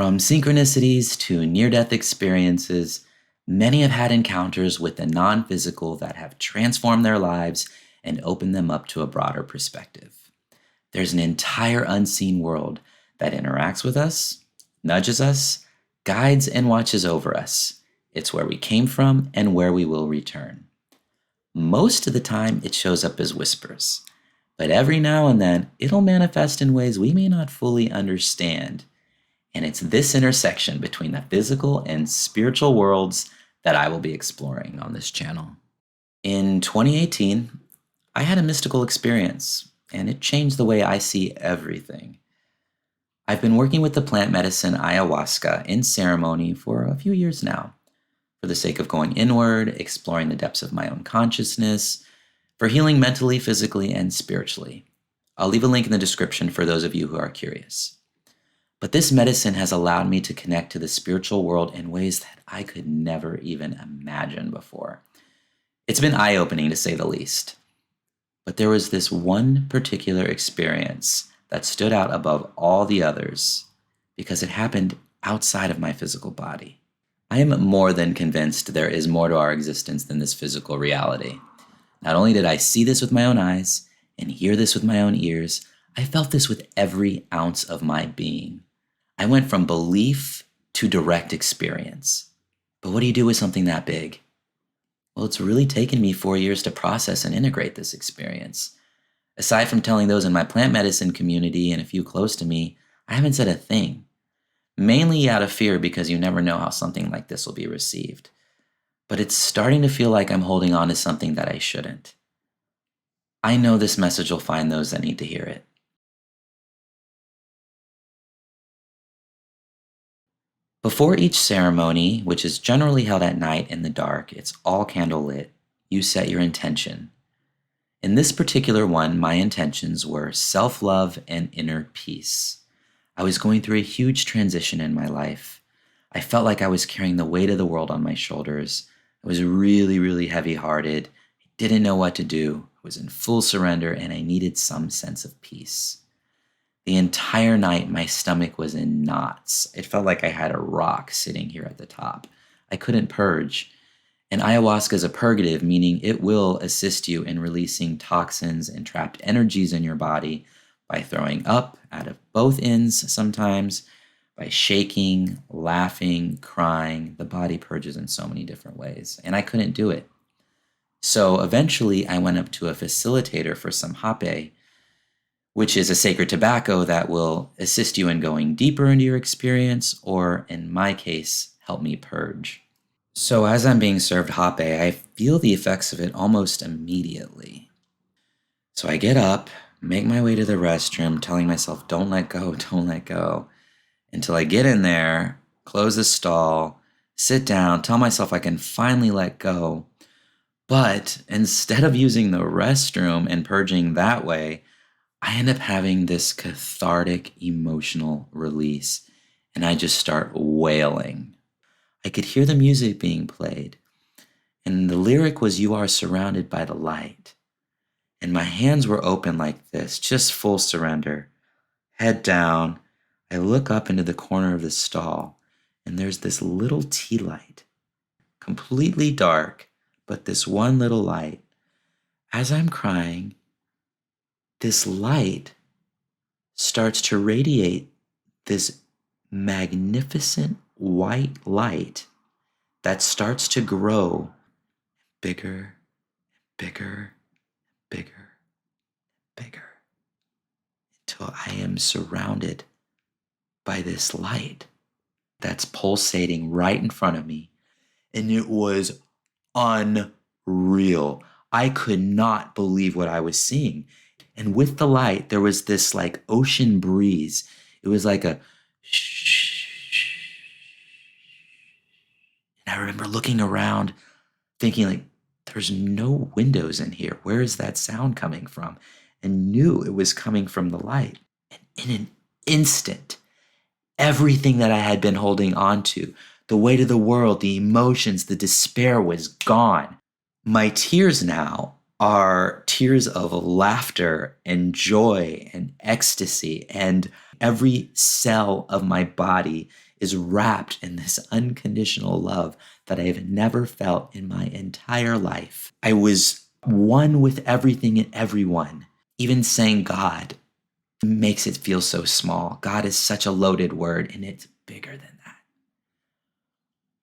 From synchronicities to near death experiences, many have had encounters with the non physical that have transformed their lives and opened them up to a broader perspective. There's an entire unseen world that interacts with us, nudges us, guides, and watches over us. It's where we came from and where we will return. Most of the time, it shows up as whispers, but every now and then, it'll manifest in ways we may not fully understand. And it's this intersection between the physical and spiritual worlds that I will be exploring on this channel. In 2018, I had a mystical experience, and it changed the way I see everything. I've been working with the plant medicine ayahuasca in ceremony for a few years now, for the sake of going inward, exploring the depths of my own consciousness, for healing mentally, physically, and spiritually. I'll leave a link in the description for those of you who are curious. But this medicine has allowed me to connect to the spiritual world in ways that I could never even imagine before. It's been eye-opening to say the least. But there was this one particular experience that stood out above all the others because it happened outside of my physical body. I am more than convinced there is more to our existence than this physical reality. Not only did I see this with my own eyes and hear this with my own ears, I felt this with every ounce of my being. I went from belief to direct experience. But what do you do with something that big? Well, it's really taken me 4 years to process and integrate this experience. Aside from telling those in my plant medicine community and a few close to me, I haven't said a thing. Mainly out of fear because you never know how something like this will be received. But it's starting to feel like I'm holding on to something that I shouldn't. I know this message will find those that need to hear it. Before each ceremony, which is generally held at night in the dark, it's all candlelit, you set your intention. In this particular one, my intentions were self-love and inner peace. I was going through a huge transition in my life. I felt like I was carrying the weight of the world on my shoulders. I was really, really heavy-hearted. I didn't know what to do. I was in full surrender, and I needed some sense of peace. The entire night, my stomach was in knots. It felt like I had a rock sitting here at the top. I couldn't purge. And ayahuasca is a purgative, meaning it will assist you in releasing toxins and trapped energies in your body by throwing up out of both ends sometimes, by shaking, laughing, crying. The body purges in so many different ways, and I couldn't do it. So eventually, I went up to a facilitator for some hape, which is a sacred tobacco that will assist you in going deeper into your experience, or in my case, help me purge. So as I'm being served hape, I feel the effects of it almost immediately. So I get up, make my way to the restroom, telling myself, don't let go, don't let go, until I get in there, close the stall, sit down, tell myself I can finally let go. But instead of using the restroom and purging that way, I end up having this cathartic emotional release, and I just start wailing. I could hear the music being played, and the lyric was, "You are surrounded by the light." And my hands were open like this, just full surrender. Head down, I look up into the corner of the stall, and there's this little tea light, completely dark, but this one little light. As I'm crying, this light starts to radiate this magnificent white light that starts to grow bigger, bigger, bigger, bigger, until I am surrounded by this light that's pulsating right in front of me. And it was unreal. I could not believe what I was seeing. And with the light, there was this like ocean breeze. It was like a shh. And I remember looking around, thinking like, there's no windows in here. Where is that sound coming from? And knew it was coming from the light. And in an instant, everything that I had been holding on to, the weight of the world, the emotions, the despair was gone. My tears now are tears of laughter and joy and ecstasy, and every cell of my body is wrapped in this unconditional love that I have never felt in my entire life. I was one with everything and everyone. Even saying God makes it feel so small. God is such a loaded word, and it's bigger than that.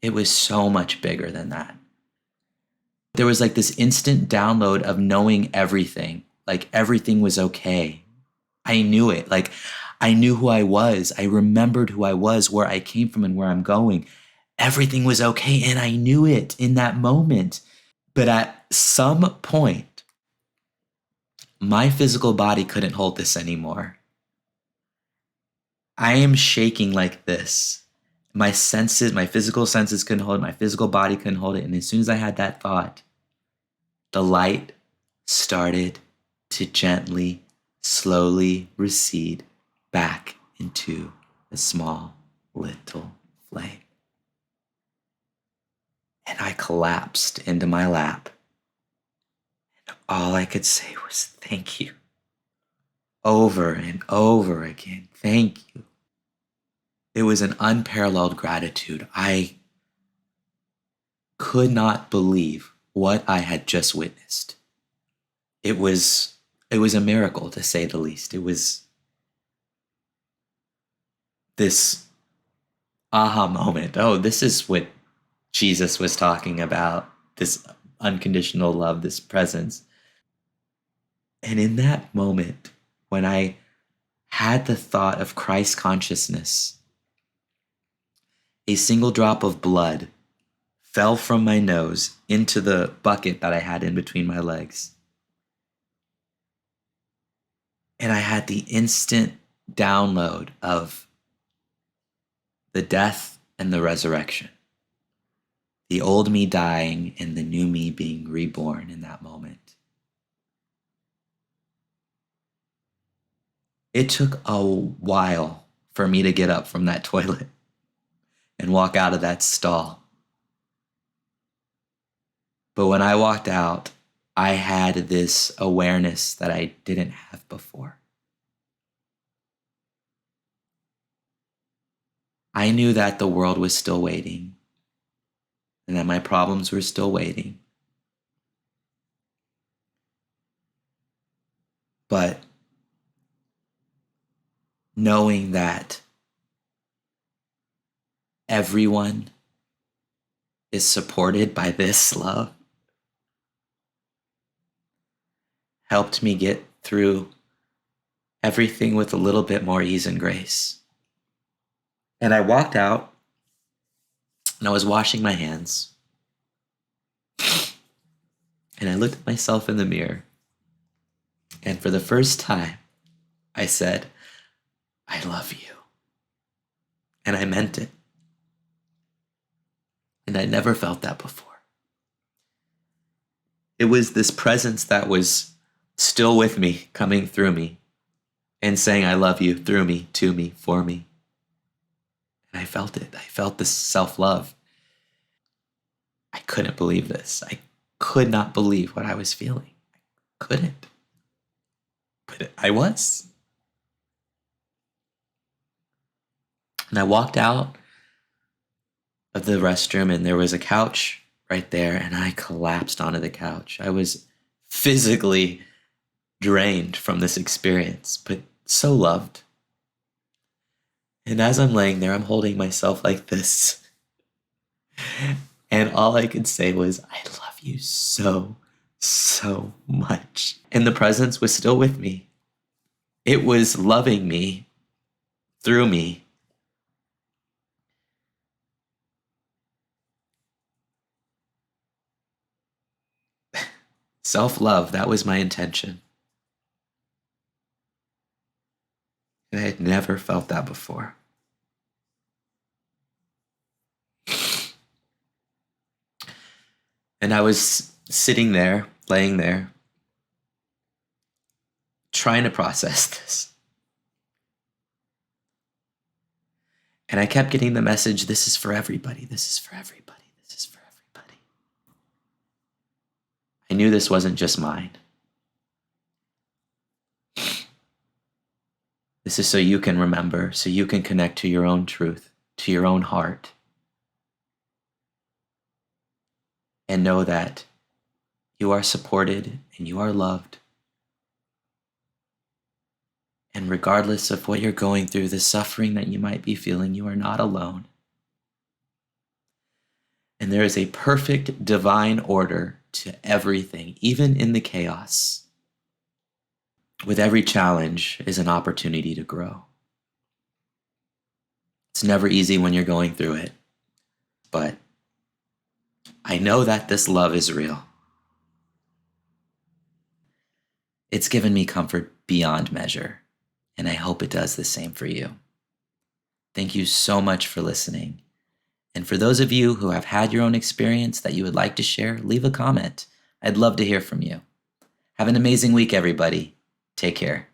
It was so much bigger than that. There was like this instant download of knowing everything, like everything was okay. I knew it. Like I knew who I was. I remembered who I was, where I came from, and where I'm going. Everything was okay, and I knew it in that moment. But at some point, my physical body couldn't hold this anymore. I am shaking like this. My senses, my physical senses couldn't hold it. My physical body couldn't hold it. And as soon as I had that thought, the light started to gently, slowly recede back into a small little flame. And I collapsed into my lap. And all I could say was, thank you. Over and over again, thank you. It was an unparalleled gratitude. I could not believe what I had just witnessed. It was a miracle, to say the least. It was this aha moment. Oh, this is what Jesus was talking about, this unconditional love, this presence. And in that moment, when I had the thought of Christ consciousness, a single drop of blood fell from my nose into the bucket that I had in between my legs. And I had the instant download of the death and the resurrection, the old me dying and the new me being reborn in that moment. It took a while for me to get up from that toilet and walk out of that stall. But when I walked out, I had this awareness that I didn't have before. I knew that the world was still waiting and that my problems were still waiting. But knowing that everyone is supported by this love helped me get through everything with a little bit more ease and grace. And I walked out and I was washing my hands. And I looked at myself in the mirror. And for the first time, I said, I love you. And I meant it. And I never felt that before. It was this presence that was still with me, coming through me, and saying, I love you, through me, to me, for me. And I felt it. I felt this self-love. I couldn't believe this. I could not believe what I was feeling. I couldn't. But I was. And I walked out of the restroom and there was a couch right there and I collapsed onto the couch. I was physically drained from this experience, but so loved. And as I'm laying there, I'm holding myself like this. And all I could say was, I love you so, so much. And the presence was still with me. It was loving me through me. Self-love, that was my intention. And I had never felt that before. And I was sitting there, laying there, trying to process this. And I kept getting the message, this is for everybody, this is for everybody, this is for everybody. I knew this wasn't just mine. This is so you can remember, so you can connect to your own truth, to your own heart and know that you are supported and you are loved. And regardless of what you're going through, the suffering that you might be feeling, you are not alone. And there is a perfect divine order to everything, even in the chaos. With every challenge is an opportunity to grow. It's never easy when you're going through it, but I know that this love is real. It's given me comfort beyond measure, and I hope it does the same for you. Thank you so much for listening. And for those of you who have had your own experience that you would like to share, leave a comment. I'd love to hear from you. Have an amazing week, everybody. Take care.